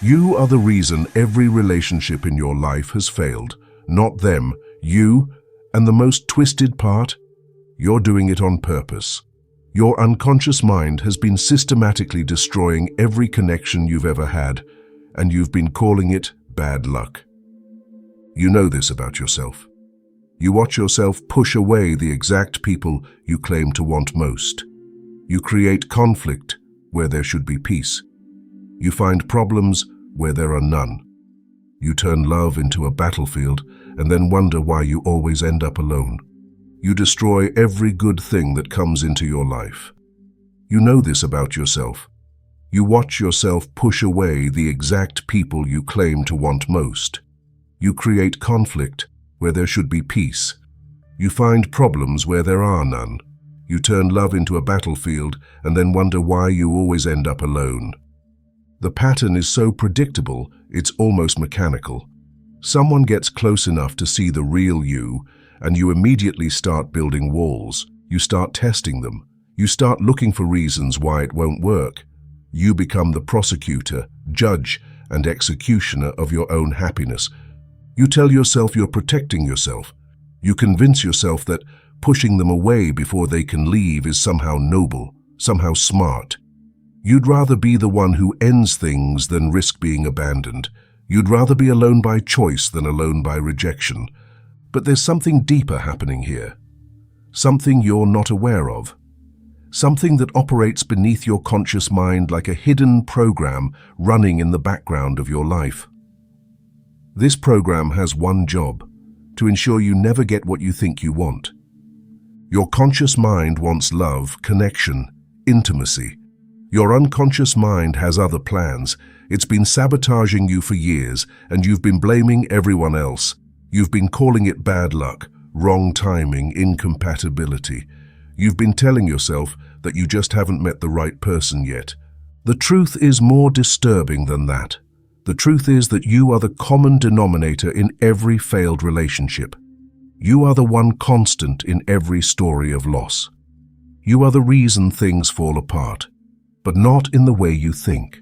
You are the reason every relationship in your life has failed, not them, you, and the most twisted part, you're doing it on purpose. Your unconscious mind has been systematically destroying every connection you've ever had, and you've been calling it bad luck. You know this about yourself. You watch yourself push away the exact people you claim to want most. You create conflict where there should be peace. You find problems where there are none. You turn love into a battlefield and then wonder why you always end up alone. You destroy every good thing that comes into your life. You know this about yourself. You watch yourself push away the exact people you claim to want most. You create conflict where there should be peace. You find problems where there are none. You turn love into a battlefield and then wonder why you always end up alone. The pattern is so predictable, it's almost mechanical. Someone gets close enough to see the real you, and you immediately start building walls. You start testing them. You start looking for reasons why it won't work. You become the prosecutor, judge, and executioner of your own happiness. You tell yourself you're protecting yourself. You convince yourself that pushing them away before they can leave is somehow noble, somehow smart. You'd rather be the one who ends things than risk being abandoned. You'd rather be alone by choice than alone by rejection. But there's something deeper happening here. Something you're not aware of. Something that operates beneath your conscious mind like a hidden program running in the background of your life. This program has one job: to ensure you never get what you think you want. Your conscious mind wants love, connection, intimacy. Your unconscious mind has other plans. It's been sabotaging you for years, and you've been blaming everyone else. You've been calling it bad luck, wrong timing, incompatibility. You've been telling yourself that you just haven't met the right person yet. The truth is more disturbing than that. The truth is that you are the common denominator in every failed relationship. You are the one constant in every story of loss. You are the reason things fall apart, but not in the way you think.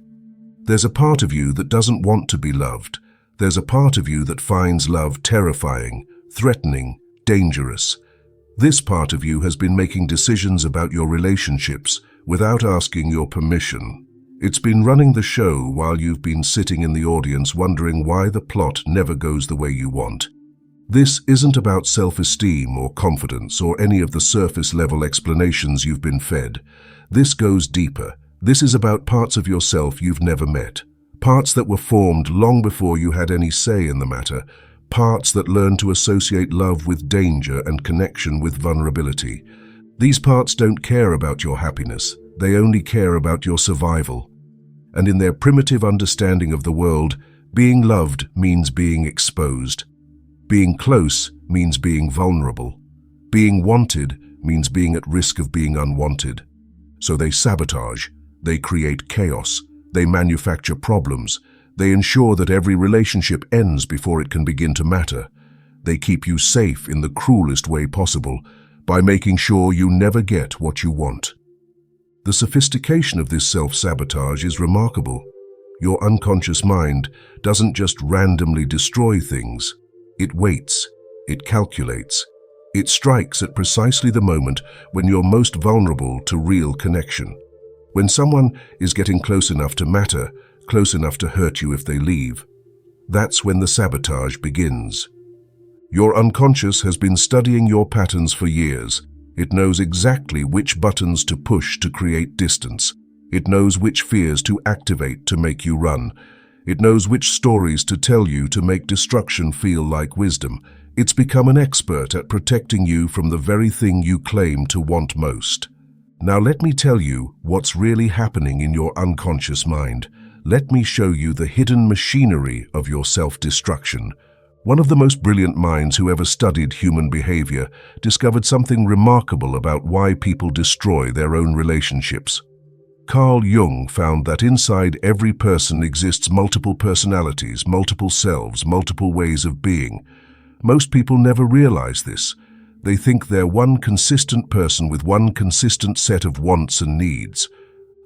There's a part of you that doesn't want to be loved. There's a part of you that finds love terrifying, threatening, dangerous. This part of you has been making decisions about your relationships without asking your permission. It's been running the show while you've been sitting in the audience wondering why the plot never goes the way you want. This isn't about self-esteem or confidence or any of the surface-level explanations you've been fed. This goes deeper. This is about parts of yourself you've never met. Parts that were formed long before you had any say in the matter. Parts that learn to associate love with danger and connection with vulnerability. These parts don't care about your happiness. They only care about your survival. And in their primitive understanding of the world, being loved means being exposed. Being close means being vulnerable. Being wanted means being at risk of being unwanted. So they sabotage. They create chaos. They manufacture problems. They ensure that every relationship ends before it can begin to matter. They keep you safe in the cruelest way possible by making sure you never get what you want. The sophistication of this self-sabotage is remarkable. Your unconscious mind doesn't just randomly destroy things. It waits. It calculates. It strikes at precisely the moment when you're most vulnerable to real connection. When someone is getting close enough to matter, close enough to hurt you if they leave. That's when the sabotage begins. Your unconscious has been studying your patterns for years. It knows exactly which buttons to push to create distance. It knows which fears to activate to make you run. It knows which stories to tell you to make destruction feel like wisdom. It's become an expert at protecting you from the very thing you claim to want most. Now let me tell you what's really happening in your unconscious mind. Let me show you the hidden machinery of your self-destruction. One of the most brilliant minds who ever studied human behavior discovered something remarkable about why people destroy their own relationships. Carl Jung found that inside every person exists multiple personalities, multiple selves, multiple ways of being. Most people never realize this. They think they're one consistent person with one consistent set of wants and needs.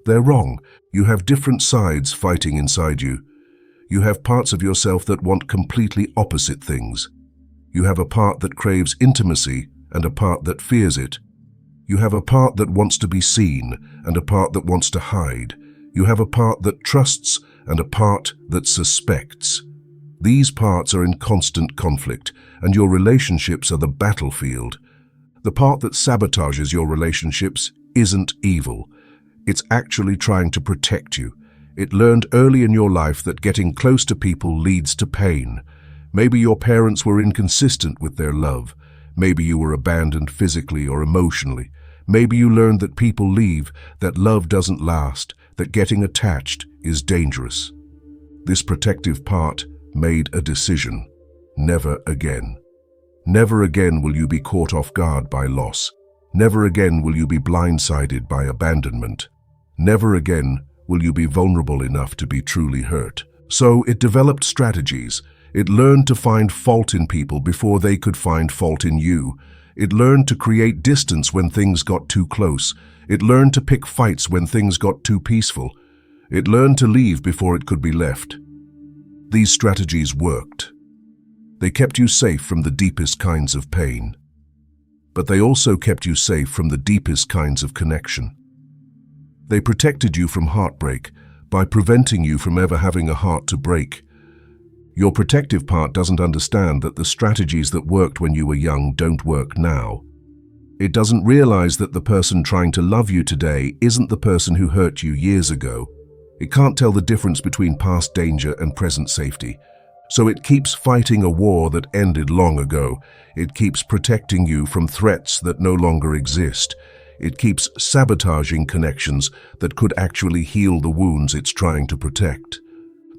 They're wrong. You have different sides fighting inside you. You have parts of yourself that want completely opposite things. You have a part that craves intimacy and a part that fears it. You have a part that wants to be seen and a part that wants to hide. You have a part that trusts and a part that suspects. These parts are in constant conflict, and your relationships are the battlefield. The part that sabotages your relationships isn't evil. It's actually trying to protect you. It learned early in your life that getting close to people leads to pain. Maybe your parents were inconsistent with their love. Maybe you were abandoned physically or emotionally. Maybe you learned that people leave, that love doesn't last, that getting attached is dangerous. This protective part made a decision. Never again. Never again will you be caught off guard by loss. Never again will you be blindsided by abandonment. Never again will you be vulnerable enough to be truly hurt. So it developed strategies. It learned to find fault in people before they could find fault in you. It learned to create distance when things got too close. It learned to pick fights when things got too peaceful. It learned to leave before it could be left. These strategies worked. They kept you safe from the deepest kinds of pain. But they also kept you safe from the deepest kinds of connection. They protected you from heartbreak by preventing you from ever having a heart to break. Your protective part doesn't understand that the strategies that worked when you were young don't work now. It doesn't realize that the person trying to love you today isn't the person who hurt you years ago. It can't tell the difference between past danger and present safety. So it keeps fighting a war that ended long ago. It keeps protecting you from threats that no longer exist. It keeps sabotaging connections that could actually heal the wounds it's trying to protect.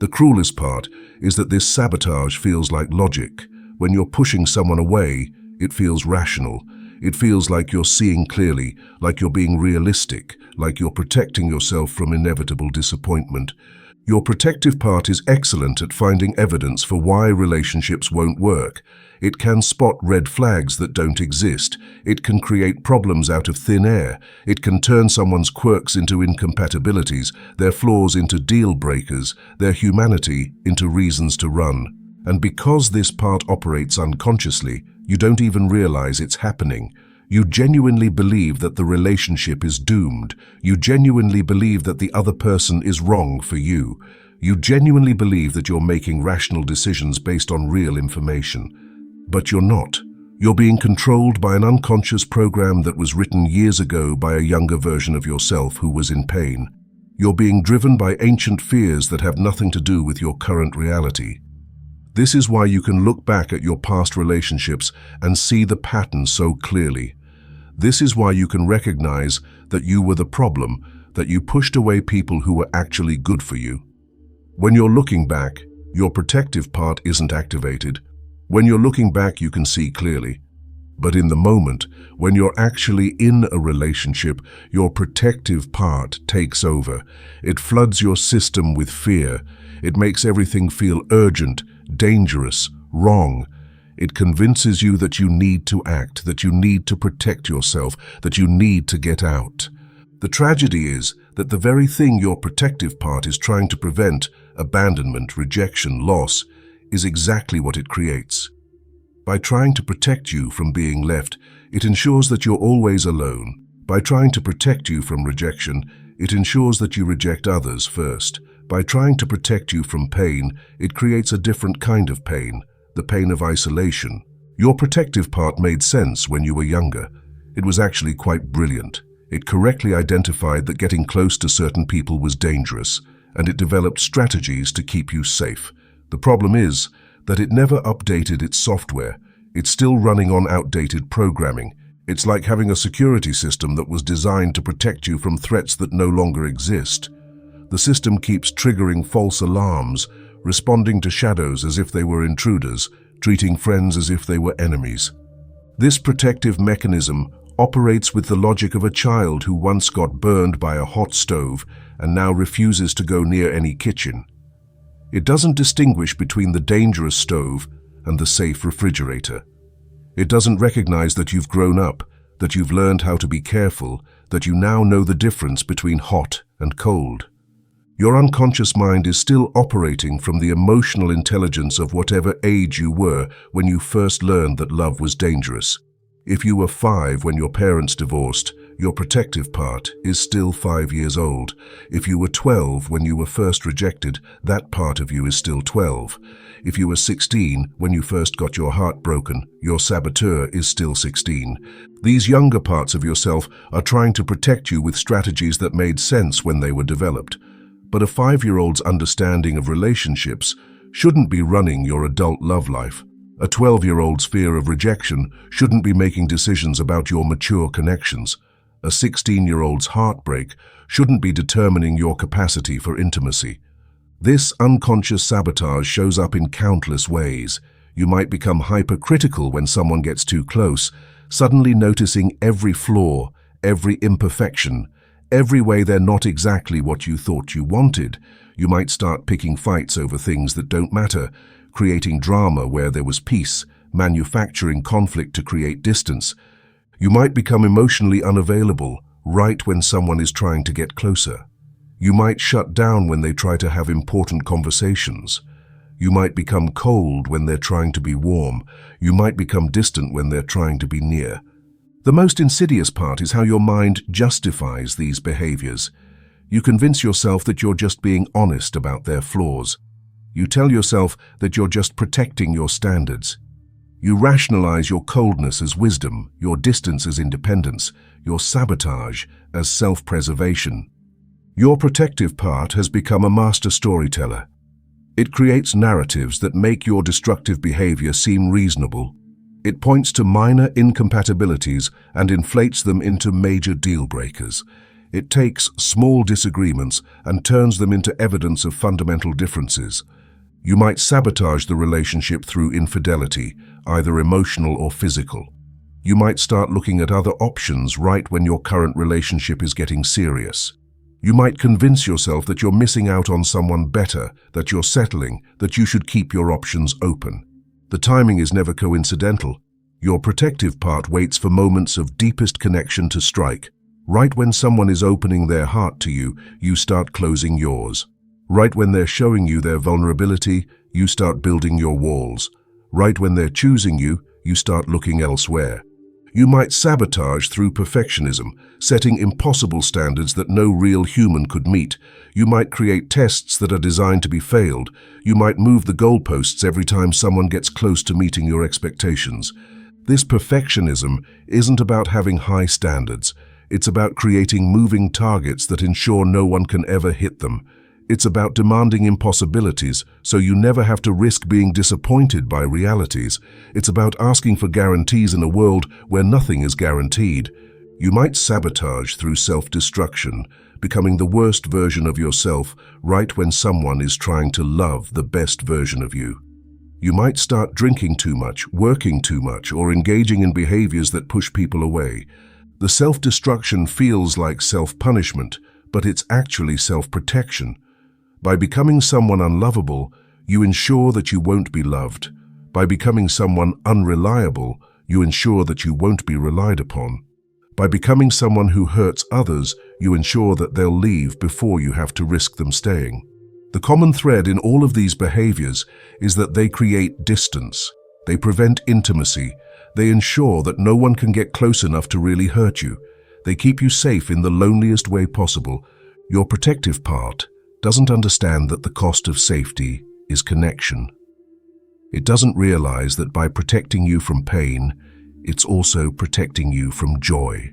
The cruelest part is that this sabotage feels like logic. When you're pushing someone away, it feels rational. It feels like you're seeing clearly, like you're being realistic, like you're protecting yourself from inevitable disappointment. Your protective part is excellent at finding evidence for why relationships won't work. It can spot red flags that don't exist. It can create problems out of thin air. It can turn someone's quirks into incompatibilities, their flaws into deal breakers, their humanity into reasons to run. And because this part operates unconsciously, you don't even realize it's happening. You genuinely believe that the relationship is doomed. You genuinely believe that the other person is wrong for you. You genuinely believe that you're making rational decisions based on real information. But you're not. You're being controlled by an unconscious program that was written years ago by a younger version of yourself who was in pain. You're being driven by ancient fears that have nothing to do with your current reality. This is why you can look back at your past relationships and see the pattern so clearly. This is why you can recognize that you were the problem, that you pushed away people who were actually good for you. When you're looking back, your protective part isn't activated. When you're looking back, you can see clearly. But in the moment, when you're actually in a relationship, your protective part takes over. It floods your system with fear. It makes everything feel urgent, dangerous, wrong. It convinces you that you need to act, that you need to protect yourself, that you need to get out. The tragedy is that the very thing your protective part is trying to prevent, abandonment, rejection, loss, is exactly what it creates. By trying to protect you from being left, it ensures that you're always alone. By trying to protect you from rejection, it ensures that you reject others first. By trying to protect you from pain, it creates a different kind of pain, the pain of isolation. Your protective part made sense when you were younger. It was actually quite brilliant. It correctly identified that getting close to certain people was dangerous, and it developed strategies to keep you safe. The problem is that it never updated its software. It's still running on outdated programming. It's like having a security system that was designed to protect you from threats that no longer exist. The system keeps triggering false alarms, responding to shadows as if they were intruders, treating friends as if they were enemies. This protective mechanism operates with the logic of a child who once got burned by a hot stove and now refuses to go near any kitchen. It doesn't distinguish between the dangerous stove and the safe refrigerator. It doesn't recognize that you've grown up, that you've learned how to be careful, that you now know the difference between hot and cold. Your unconscious mind is still operating from the emotional intelligence of whatever age you were when you first learned that love was dangerous. If you were 5 when your parents divorced, your protective part is still 5 years old. If you were 12 when you were first rejected, that part of you is still 12. If you were 16 when you first got your heart broken, your saboteur is still 16. These younger parts of yourself are trying to protect you with strategies that made sense when they were developed. But a 5-year-old's understanding of relationships shouldn't be running your adult love life. A 12-year-old's fear of rejection shouldn't be making decisions about your mature connections. A 16-year-old's heartbreak shouldn't be determining your capacity for intimacy. This unconscious sabotage shows up in countless ways. You might become hypercritical when someone gets too close, suddenly noticing every flaw, every imperfection, every way they're not exactly what you thought you wanted. You might start picking fights over things that don't matter, creating drama where there was peace, manufacturing conflict to create distance. You might become emotionally unavailable right when someone is trying to get closer. You might shut down when they try to have important conversations. You might become cold when they're trying to be warm. You might become distant when they're trying to be near. The most insidious part is how your mind justifies these behaviors. You convince yourself that you're just being honest about their flaws. You tell yourself that you're just protecting your standards. You rationalize your coldness as wisdom, your distance as independence, your sabotage as self-preservation. Your protective part has become a master storyteller. It creates narratives that make your destructive behavior seem reasonable. It points to minor incompatibilities and inflates them into major deal breakers. It takes small disagreements and turns them into evidence of fundamental differences. You might sabotage the relationship through infidelity, either emotional or physical. You might start looking at other options right when your current relationship is getting serious. You might convince yourself that you're missing out on someone better, that you're settling, that you should keep your options open. The timing is never coincidental. Your protective part waits for moments of deepest connection to strike. Right when someone is opening their heart to you, you start closing yours. Right when they're showing you their vulnerability, you start building your walls. Right when they're choosing you, you start looking elsewhere. You might sabotage through perfectionism, setting impossible standards that no real human could meet. You might create tests that are designed to be failed. You might move the goalposts every time someone gets close to meeting your expectations. This perfectionism isn't about having high standards. It's about creating moving targets that ensure no one can ever hit them. It's about demanding impossibilities so you never have to risk being disappointed by realities. It's about asking for guarantees in a world where nothing is guaranteed. You might sabotage through self-destruction, becoming the worst version of yourself right when someone is trying to love the best version of you. You might start drinking too much, working too much, or engaging in behaviors that push people away. The self-destruction feels like self-punishment, but it's actually self-protection. By becoming someone unlovable, you ensure that you won't be loved. By becoming someone unreliable, you ensure that you won't be relied upon. By becoming someone who hurts others, you ensure that they'll leave before you have to risk them staying. The common thread in all of these behaviors is that they create distance. They prevent intimacy. They ensure that no one can get close enough to really hurt you. They keep you safe in the loneliest way possible. Your protective part doesn't understand that the cost of safety is connection. It doesn't realize that by protecting you from pain, it's also protecting you from joy.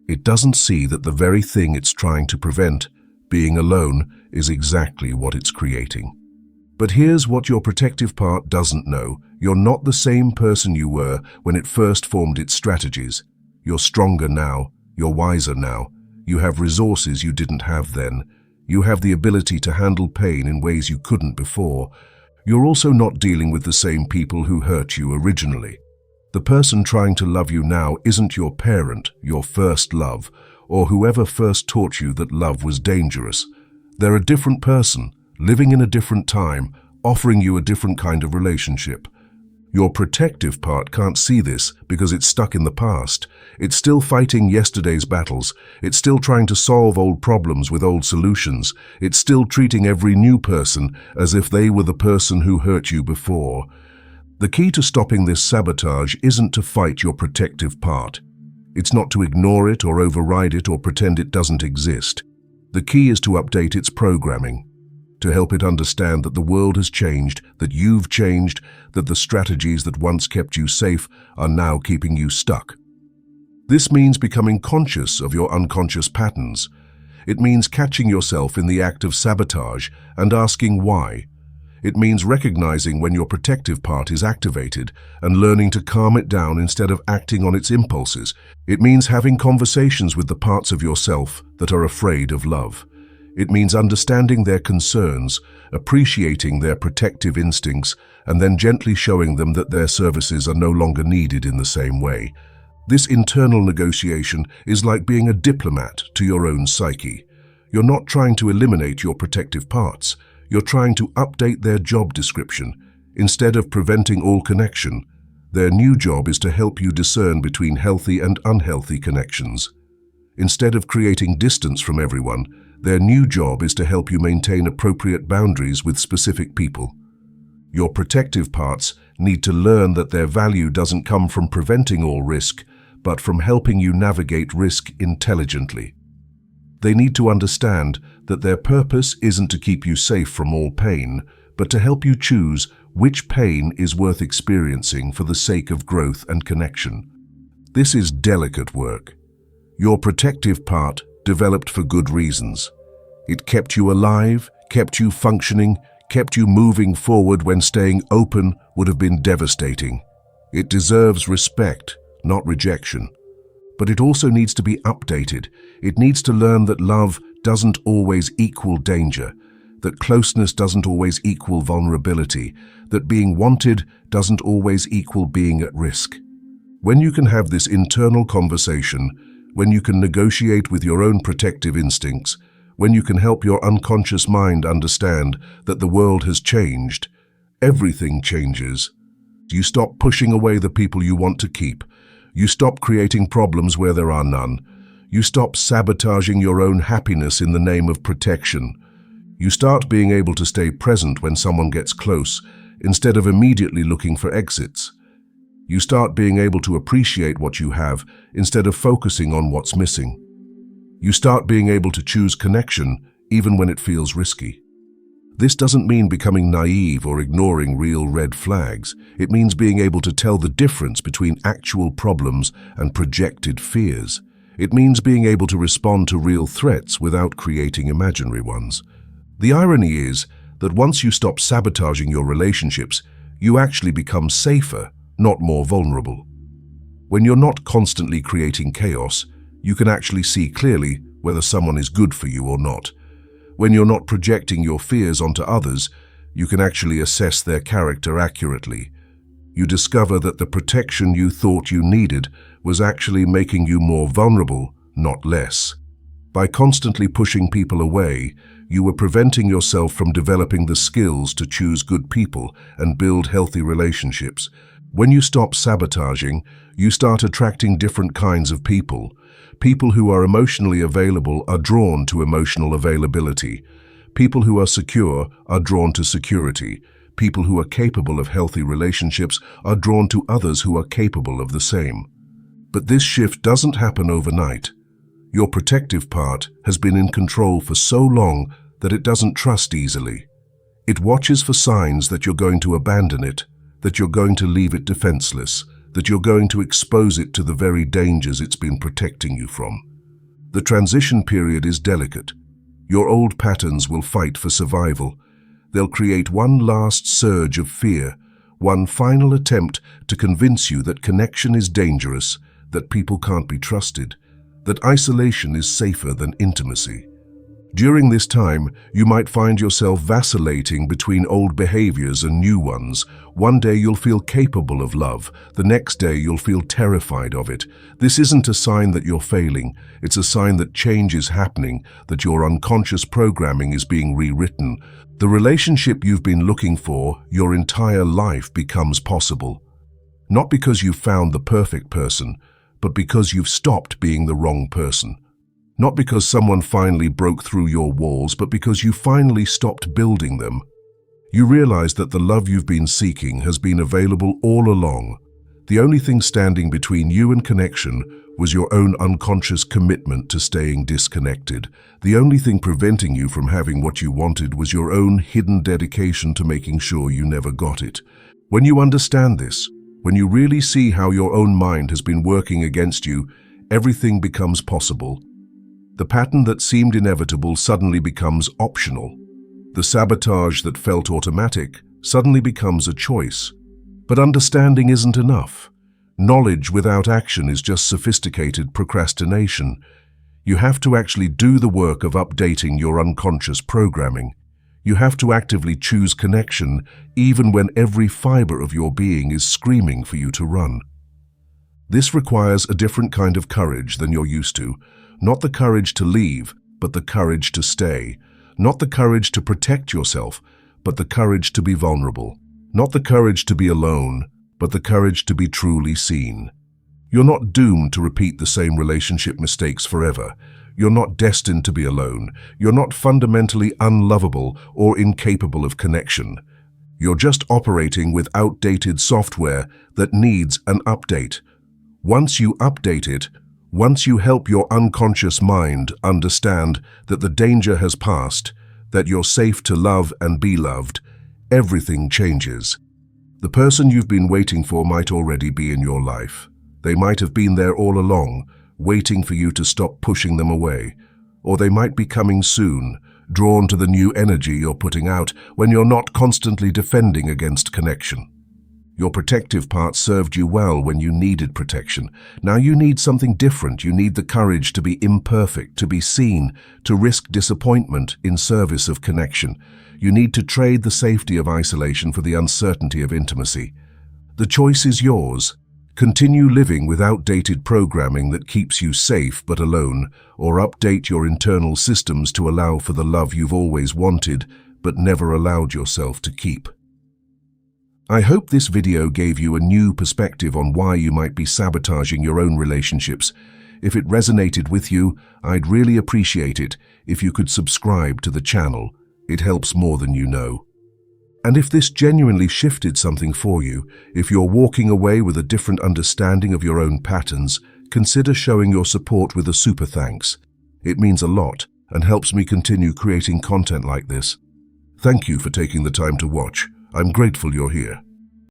It doesn't see that the very thing it's trying to prevent, being alone, is exactly what it's creating. But here's what your protective part doesn't know. You're not the same person you were when it first formed its strategies. You're stronger now. You're wiser now. You have resources you didn't have then. You have the ability to handle pain in ways you couldn't before. You're also not dealing with the same people who hurt you originally. The person trying to love you now isn't your parent, your first love, or whoever first taught you that love was dangerous. They're a different person, living in a different time, offering you a different kind of relationship. Your protective part can't see this because it's stuck in the past. It's still fighting yesterday's battles. It's still trying to solve old problems with old solutions. It's still treating every new person as if they were the person who hurt you before. The key to stopping this sabotage isn't to fight your protective part. It's not to ignore it or override it or pretend it doesn't exist. The key is to update its programming, to help it understand that the world has changed, that you've changed, that the strategies that once kept you safe are now keeping you stuck. This means becoming conscious of your unconscious patterns. It means catching yourself in the act of sabotage and asking why. It means recognizing when your protective part is activated and learning to calm it down instead of acting on its impulses. It means having conversations with the parts of yourself that are afraid of love. It means understanding their concerns, appreciating their protective instincts, and then gently showing them that their services are no longer needed in the same way. This internal negotiation is like being a diplomat to your own psyche. You're not trying to eliminate your protective parts. You're trying to update their job description. Instead of preventing all connection, their new job is to help you discern between healthy and unhealthy connections. Instead of creating distance from everyone, their new job is to help you maintain appropriate boundaries with specific people. Your protective parts need to learn that their value doesn't come from preventing all risk, but from helping you navigate risk intelligently. They need to understand that their purpose isn't to keep you safe from all pain, but to help you choose which pain is worth experiencing for the sake of growth and connection. This is delicate work. Your protective part developed for good reasons. It kept you alive, kept you functioning, kept you moving forward when staying open would have been devastating. It deserves respect, not rejection. But it also needs to be updated. It needs to learn that love doesn't always equal danger, that closeness doesn't always equal vulnerability, that being wanted doesn't always equal being at risk. When you can have this internal conversation, when you can negotiate with your own protective instincts, when you can help your unconscious mind understand that the world has changed, everything changes. You stop pushing away the people you want to keep. You stop creating problems where there are none. You stop sabotaging your own happiness in the name of protection. You start being able to stay present when someone gets close, instead of immediately looking for exits. You start being able to appreciate what you have, instead of focusing on what's missing. You start being able to choose connection, even when it feels risky. This doesn't mean becoming naive or ignoring real red flags. It means being able to tell the difference between actual problems and projected fears. It means being able to respond to real threats without creating imaginary ones. The irony is that once you stop sabotaging your relationships, you actually become safer, not more vulnerable. When you're not constantly creating chaos, you can actually see clearly whether someone is good for you or not. When you're not projecting your fears onto others, you can actually assess their character accurately. You discover that the protection you thought you needed was actually making you more vulnerable, not less. By constantly pushing people away, you were preventing yourself from developing the skills to choose good people and build healthy relationships. When you stop sabotaging, you start attracting different kinds of people. People who are emotionally available are drawn to emotional availability. People who are secure are drawn to security. People who are capable of healthy relationships are drawn to others who are capable of the same. But this shift doesn't happen overnight. Your protective part has been in control for so long that it doesn't trust easily. It watches for signs that you're going to abandon it, that you're going to leave it defenseless, that you're going to expose it to the very dangers it's been protecting you from. The transition period is delicate. Your old patterns will fight for survival. They'll create one last surge of fear, one final attempt to convince you that connection is dangerous, that people can't be trusted, that isolation is safer than intimacy. During this time, you might find yourself vacillating between old behaviors and new ones. One day you'll feel capable of love, the next day you'll feel terrified of it. This isn't a sign that you're failing, it's a sign that change is happening, that your unconscious programming is being rewritten. The relationship you've been looking for your entire life becomes possible. Not because you've found the perfect person, but because you've stopped being the wrong person. Not because someone finally broke through your walls, but because you finally stopped building them. You realize that the love you've been seeking has been available all along. The only thing standing between you and connection was your own unconscious commitment to staying disconnected. The only thing preventing you from having what you wanted was your own hidden dedication to making sure you never got it. When you understand this, when you really see how your own mind has been working against you, everything becomes possible. The pattern that seemed inevitable suddenly becomes optional. The sabotage that felt automatic suddenly becomes a choice. But understanding isn't enough. Knowledge without action is just sophisticated procrastination. You have to actually do the work of updating your unconscious programming. You have to actively choose connection, even when every fiber of your being is screaming for you to run. This requires a different kind of courage than you're used to. Not the courage to leave, but the courage to stay. Not the courage to protect yourself, but the courage to be vulnerable. Not the courage to be alone, but the courage to be truly seen. You're not doomed to repeat the same relationship mistakes forever. You're not destined to be alone. You're not fundamentally unlovable or incapable of connection. You're just operating with outdated software that needs an update. Once you update it, once you help your unconscious mind understand that the danger has passed, that you're safe to love and be loved, everything changes. The person you've been waiting for might already be in your life. They might have been there all along, waiting for you to stop pushing them away. Or they might be coming soon, drawn to the new energy you're putting out when you're not constantly defending against connection. Your protective part served you well when you needed protection. Now you need something different. You need the courage to be imperfect, to be seen, to risk disappointment in service of connection. You need to trade the safety of isolation for the uncertainty of intimacy. The choice is yours. Continue living with outdated programming that keeps you safe but alone, or update your internal systems to allow for the love you've always wanted but never allowed yourself to keep. I hope this video gave you a new perspective on why you might be sabotaging your own relationships. If it resonated with you, I'd really appreciate it if you could subscribe to the channel. It helps more than you know. And if this genuinely shifted something for you, if you're walking away with a different understanding of your own patterns, consider showing your support with a super thanks. It means a lot and helps me continue creating content like this. Thank you for taking the time to watch. I'm grateful you're here.